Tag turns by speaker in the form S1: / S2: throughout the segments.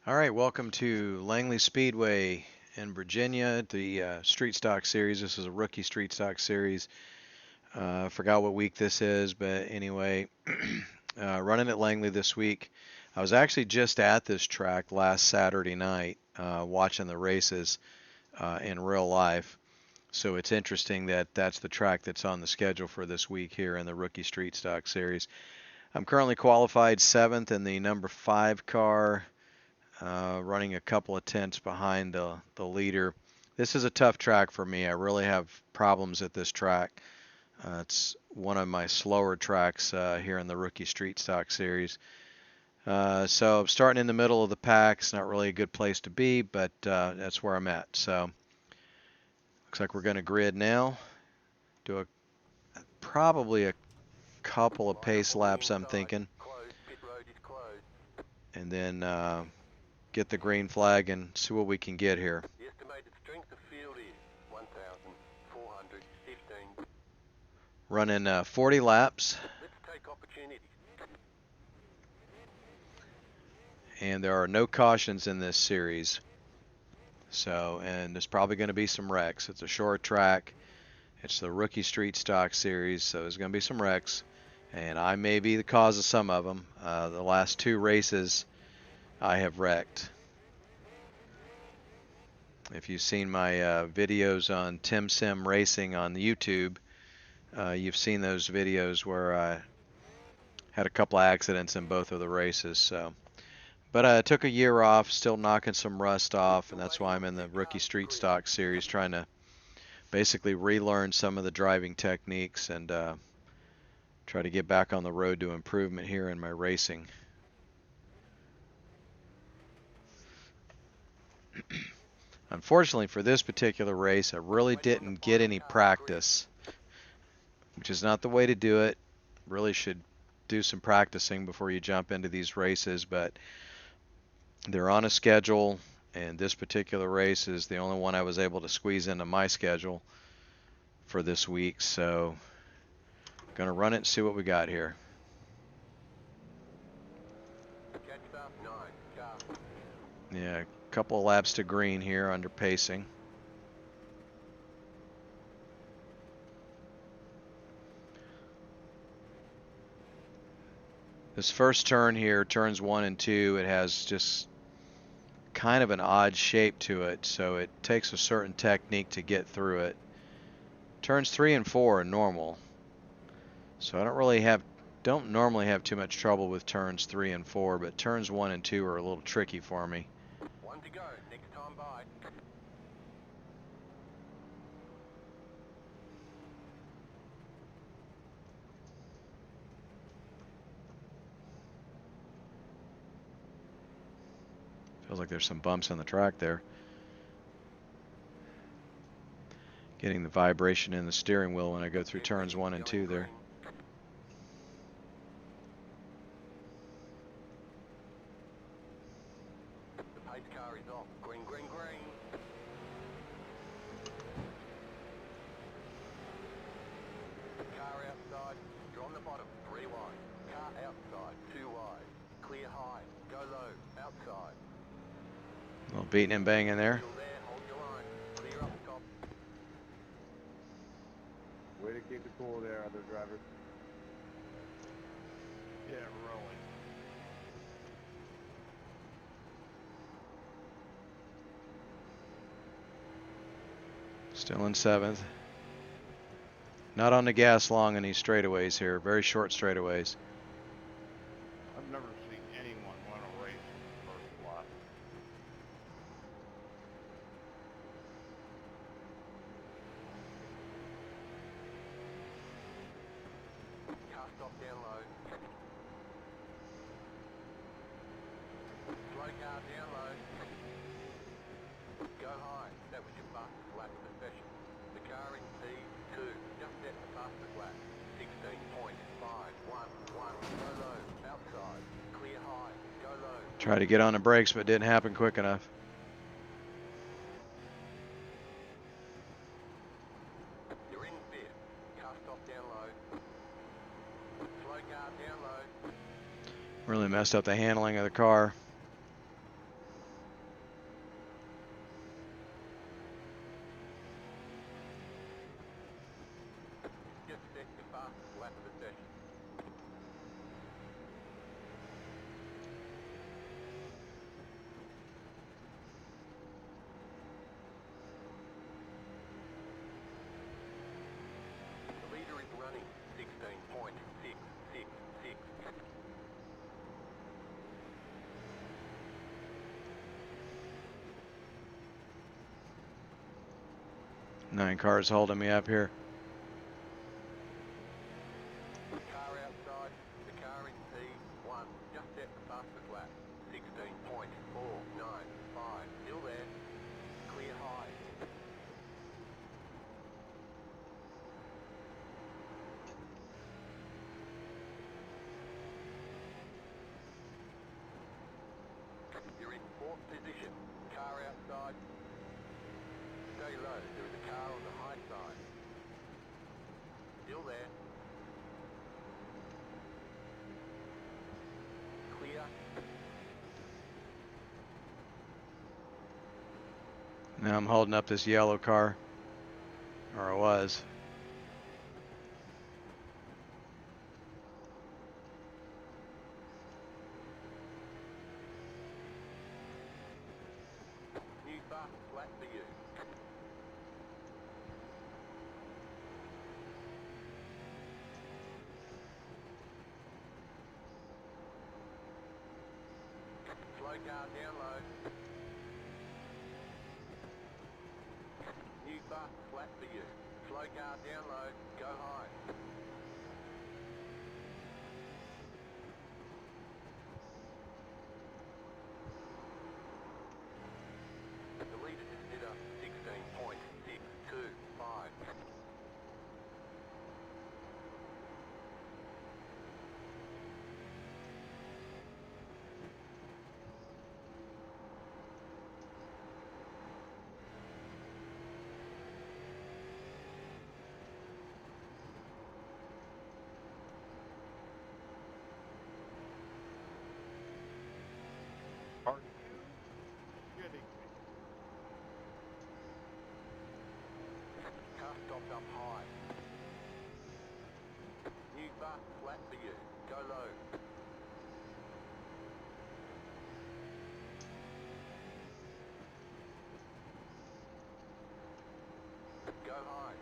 S1: All right, welcome to Langley Speedway in Virginia, the Street Stock Series. This is a rookie Street Stock Series. I forgot what week this is, but anyway, running at Langley this week. I was actually just at this track last Saturday night watching the races in real life. So it's interesting that that's the track that's on the schedule for this week here in the rookie Street Stock Series. I'm currently qualified 7th in the number 5 car. Running a couple of tenths behind the leader. This is a tough track for me. I really have problems at this track. It's one of my slower tracks here in the Rookie Street Stock Series. So I'm starting in the middle of the pack. It's not really a good place to be, but that's where I'm at. So looks like we're going to grid now. Do probably a couple of pace laps, I'm thinking, and then get the green flag and see what we can get here.
S2: The estimated strength of field is 1,415.
S1: Running 40 laps.
S2: Let's take opportunities.
S1: And there are no cautions in this series. And there's probably going to be some wrecks. It's a short track. It's the Rookie Street Stock Series, so there's going to be some wrecks. And I may be the cause of some of them. The last 2 races I have wrecked. If you've seen my videos on Tim Sim Racing on YouTube, you've seen those videos where I had a couple of accidents in both of the races. But I took a year off, still knocking some rust off, and that's why I'm in the Rookie Street Stock Series, trying to basically relearn some of the driving techniques and try to get back on the road to improvement here in my racing. Unfortunately for this particular race, I really didn't get any practice, which is not the way to do it. Really should do some practicing before you jump into these races, but they're on a schedule, and this particular race is the only one I was able to squeeze into my schedule for this week. So I'm going to run it and see what we got here. Yeah, a couple of laps to green here under pacing. This first turn here, turns 1 and 2, it has just kind of an odd shape to it, so it takes a certain technique to get through it. Turns 3 and 4 are normal, so I don't normally have too much trouble with turns 3 and 4, but turns 1 and 2 are a little tricky for me.
S2: 1 to go, next time by.
S1: Feels like there's some bumps on the track there. Getting the vibration in the steering wheel when I go through turns 1 and 2 there.
S2: The pace car is off. Green, green, green. Car outside. You're on the bottom. 3 wide. Car outside. 2 wide. Clear high. Go low. Outside.
S1: A little beating and banging there.
S2: Still there. Hold your line. Clear up top.
S3: Way to keep it cool there, other drivers. Yeah, rolling.
S1: Still in 7th. Not on the gas long in these straightaways here. Very short straightaways.
S3: I've never seen anyone win a race in the first lap.
S2: Car stop down low. Slow car down low. Go high. That was your fastest lap of the session. The car in P2 just set the fastest lap. 16.511. Go low. Outside. Clear high. Go low.
S1: Try to get on the brakes, but it didn't happen quick enough.
S2: You're in 5th. Car stop down low. Slow car down low.
S1: Really messed up the handling of the car. 9 cars holding me up here.
S2: Car outside, the car in P1, just set the fastest lap. 16.495, still there. Clear high. You're in 4th position. Car outside. Stay low, there is a car on the high side. Still there. Clear.
S1: Now I'm holding up this yellow car. Or I was.
S2: New fastest lap for you. Slow car down low. New fastest lap for you. Slow car down low. Go high. The leader just did a 16.625.
S3: Are you kidding me?
S2: Car stopped up high. New fastest lap for you. Go low. Go high.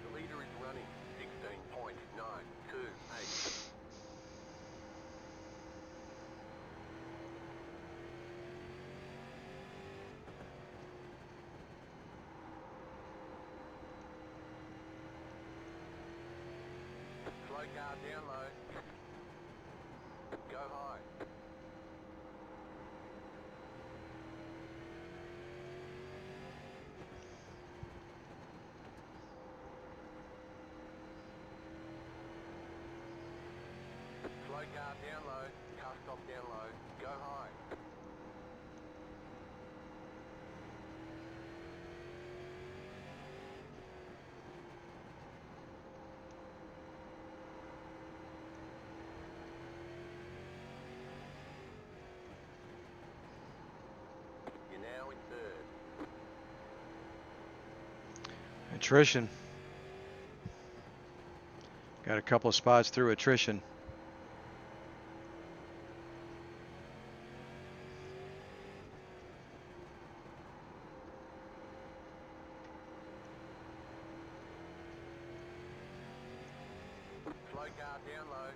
S2: The leader is running 16.928. Slow car down low. Go high. Slow car down low. Car stop down low. Go high. You're now in 3rd.
S1: Attrition. Got a couple of spots through attrition.
S2: Slow car down low.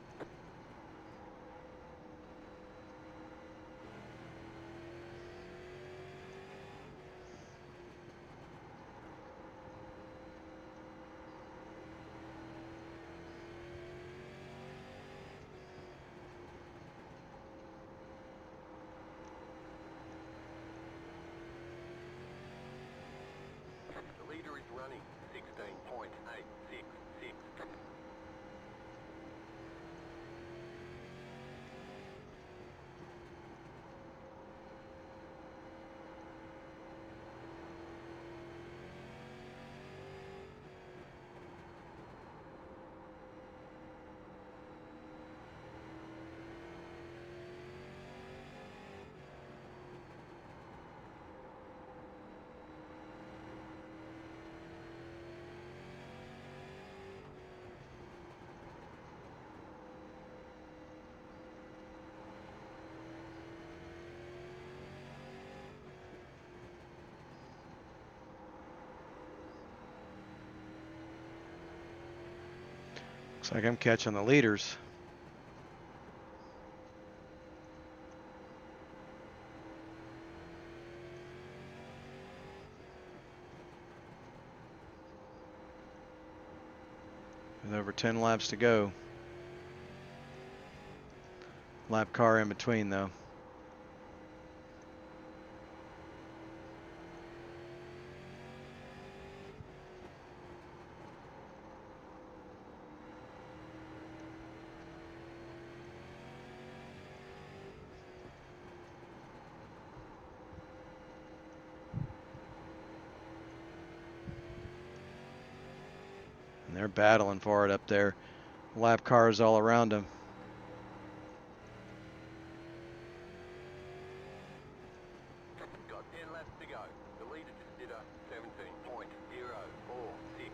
S2: The leader is running 16.866.
S1: Looks like I'm catching the leaders. With over 10 laps to go. Lap car in between though. And they're battling for it up there. Lap cars all around them.
S2: Got 10 laps to go. The leader just did a 17.046.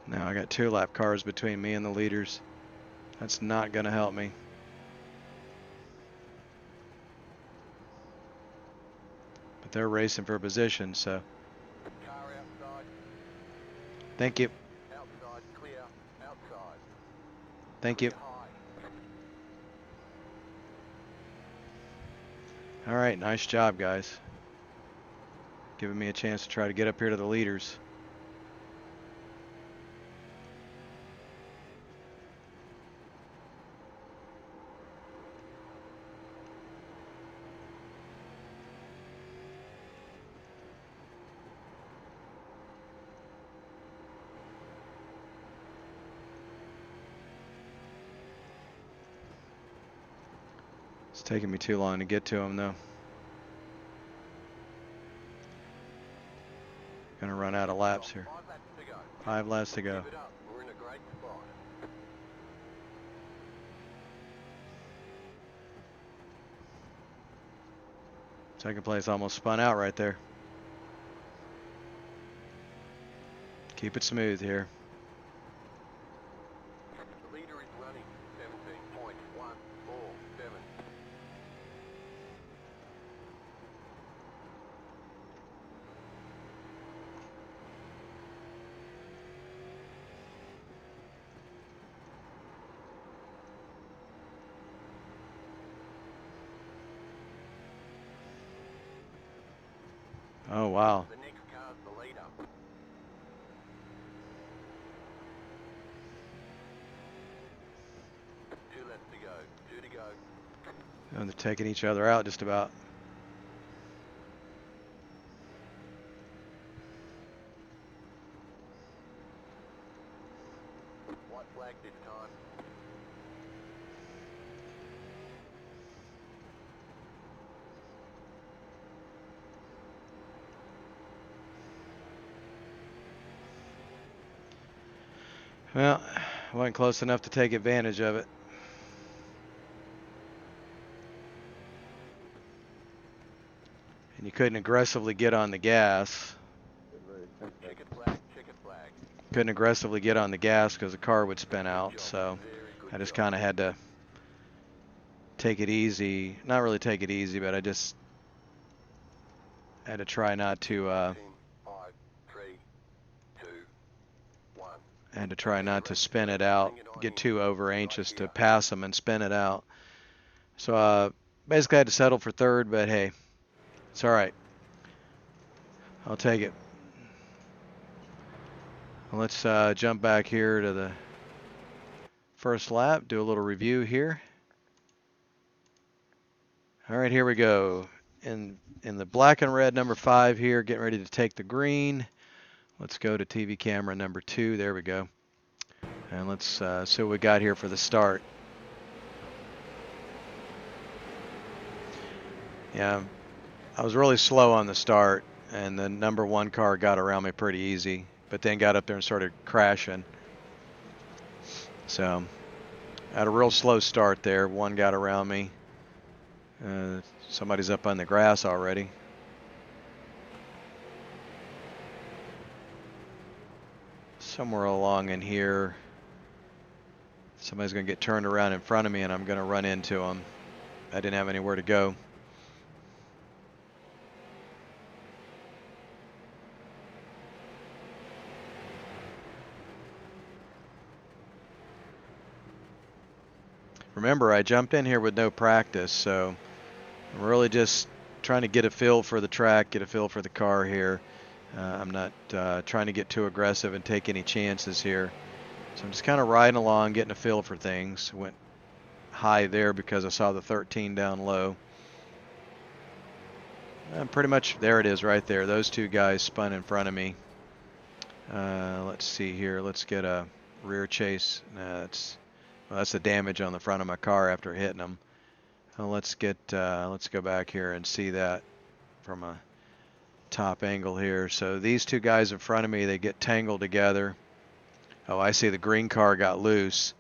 S1: Now I got 2 lap cars between me and the leaders. That's not going to help me. But they're racing for position, so.
S2: Car outside.
S1: Thank you.
S2: Outside, clear. Outside.
S1: Thank you.
S2: Clear high.
S1: All right, nice job, guys. Giving me a chance to try to get up here to the leaders. It's taking me too long to get to them, though. Gonna run out of laps here.
S2: 5 laps to go.
S1: 5 laps to go.
S2: Keep it up. We're in a great spot.
S1: Second place almost spun out right there. Keep it smooth here.
S2: The leader is running 17.147.
S1: Oh, wow.
S2: The next car's the leader. Two laps to go. 2 to go.
S1: And they're taking each other out just about.
S2: White flag this time.
S1: Well, wasn't close enough to take advantage of it. And you couldn't aggressively get on the gas.
S2: Checkered flag. Checkered flag.
S1: Couldn't aggressively get on the gas because the car would spin out. So
S2: Very good
S1: I just
S2: job.
S1: kind of had to take it easy. Not really take it easy, but I just had to try not to.
S2: 10, 5, 3, 2, 1.
S1: Had to try not to spin it out, get too over anxious to pass them and spin it out. So basically I had to settle for third, but hey, it's all right. I'll take it. Well, let's jump back here to the first lap, do a little review here. All right, here we go. In the black and red number 5 here, getting ready to take the green. Let's go to TV camera number 2. There we go. And let's see what we got here for the start. Yeah, I was really slow on the start, and the number 1 car got around me pretty easy, but then got up there and started crashing. So I had a real slow start there. 1 got around me. Somebody's up on the grass already. somewhere along in here, somebody's going to get turned around in front of me and I'm going to run into them. I didn't have anywhere to go. Remember, I jumped in here with no practice, so I'm really just trying to get a feel for the track, get a feel for the car here. I'm not trying to get too aggressive and take any chances here. So I'm just kind of riding along, getting a feel for things. Went high there because I saw the 13 down low. Pretty much there it is right there. Those two guys spun in front of me. Let's see here. Let's get a rear chase. That's the damage on the front of my car after hitting them. Let's go back here and see that from a top angle here. So these two guys in front of me, they get tangled together. Oh, I see the green car got loose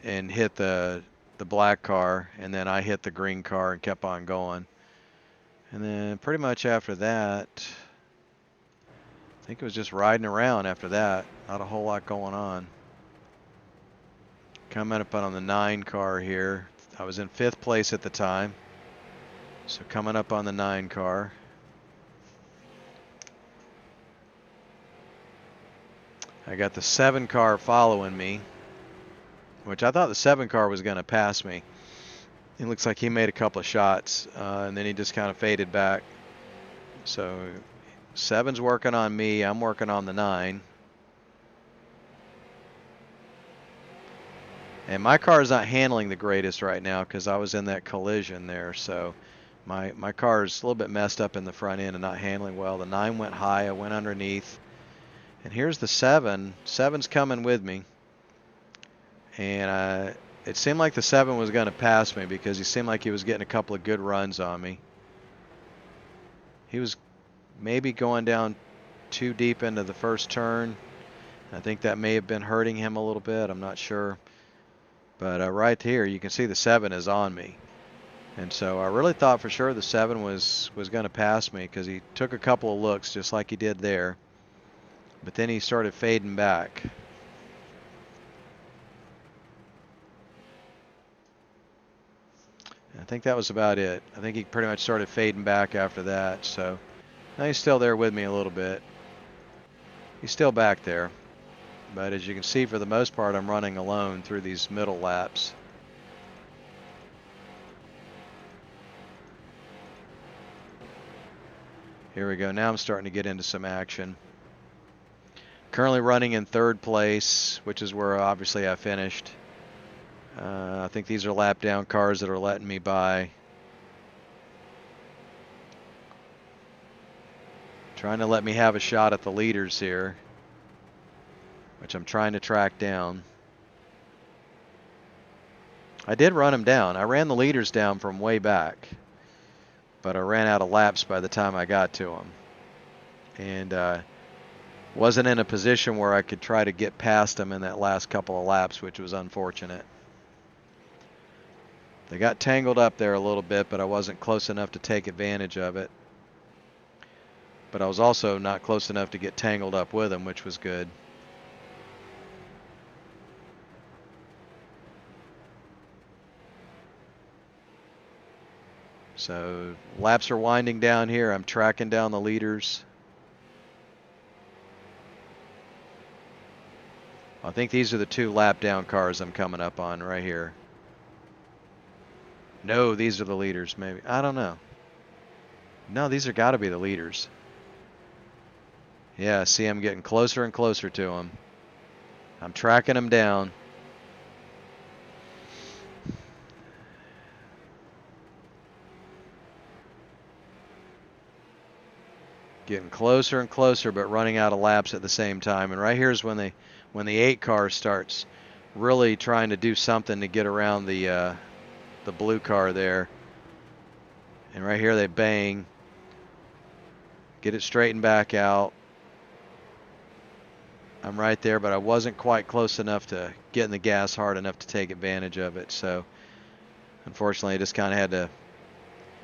S1: and hit the black car, and then I hit the green car and kept on going. And then pretty much after that, I think it was just riding around after that. Not a whole lot going on. Coming up on the 9 car here. I was in 5th place at the time. So coming up on the 9 car. I got the 7 car following me, which I thought the 7 car was going to pass me. It looks like he made a couple of shots, and then he just kind of faded back. So 7's working on me. I'm working on the 9. And my car is not handling the greatest right now because I was in that collision there. So my car is a little bit messed up in the front end and not handling well. The 9 went high. I went underneath. And here's the 7. 7's coming with me. And it seemed like the 7 was going to pass me because he seemed like he was getting a couple of good runs on me. He was maybe going down too deep into the first turn. I think that may have been hurting him a little bit. I'm not sure. But right here, you can see the 7 is on me. And so I really thought for sure the 7 was going to pass me because he took a couple of looks just like he did there. But then he started fading back. I think that was about it. I think he pretty much started fading back after that. So now he's still there with me a little bit. He's still back there. But as you can see, for the most part, I'm running alone through these middle laps. Here we go. Now I'm starting to get into some action. Currently running in 3rd place, which is where obviously I finished. I think these are lap down cars that are letting me by. Trying to let me have a shot at the leaders here, which I'm trying to track down. I did run them down. I ran the leaders down from way back, but I ran out of laps by the time I got to them. And wasn't in a position where I could try to get past them in that last couple of laps, which was unfortunate. They got tangled up there a little bit, but I wasn't close enough to take advantage of it. But I was also not close enough to get tangled up with them, which was good. So laps are winding down here. I'm tracking down the leaders. I think these are the 2 lap down cars I'm coming up on right here. No, these are the leaders, maybe. I don't know. No, these are got to be the leaders. Yeah, see, I'm getting closer and closer to them. I'm tracking them down. Getting closer and closer, but running out of laps at the same time. And right here is when the 8 car starts really trying to do something to get around the blue car there. And right here they bang. Get it straightened back out. I'm right there, but I wasn't quite close enough to get in the gas hard enough to take advantage of it. So unfortunately, I just kind of had to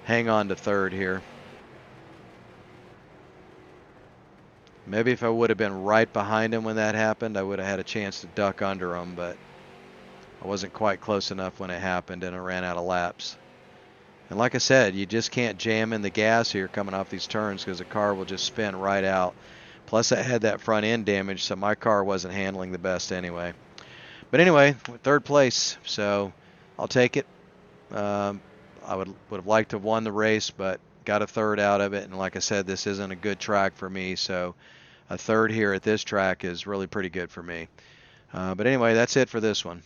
S1: hang on to 3rd here. Maybe if I would have been right behind him when that happened, I would have had a chance to duck under him, but I wasn't quite close enough when it happened, and I ran out of laps. And like I said, you just can't jam in the gas here coming off these turns because the car will just spin right out. Plus, I had that front end damage, so my car wasn't handling the best anyway. But anyway, third place, so I'll take it. I would have liked to have won the race, but got a third out of it. And like I said, this isn't a good track for me, so a third here at this track is really pretty good for me. But anyway, that's it for this one.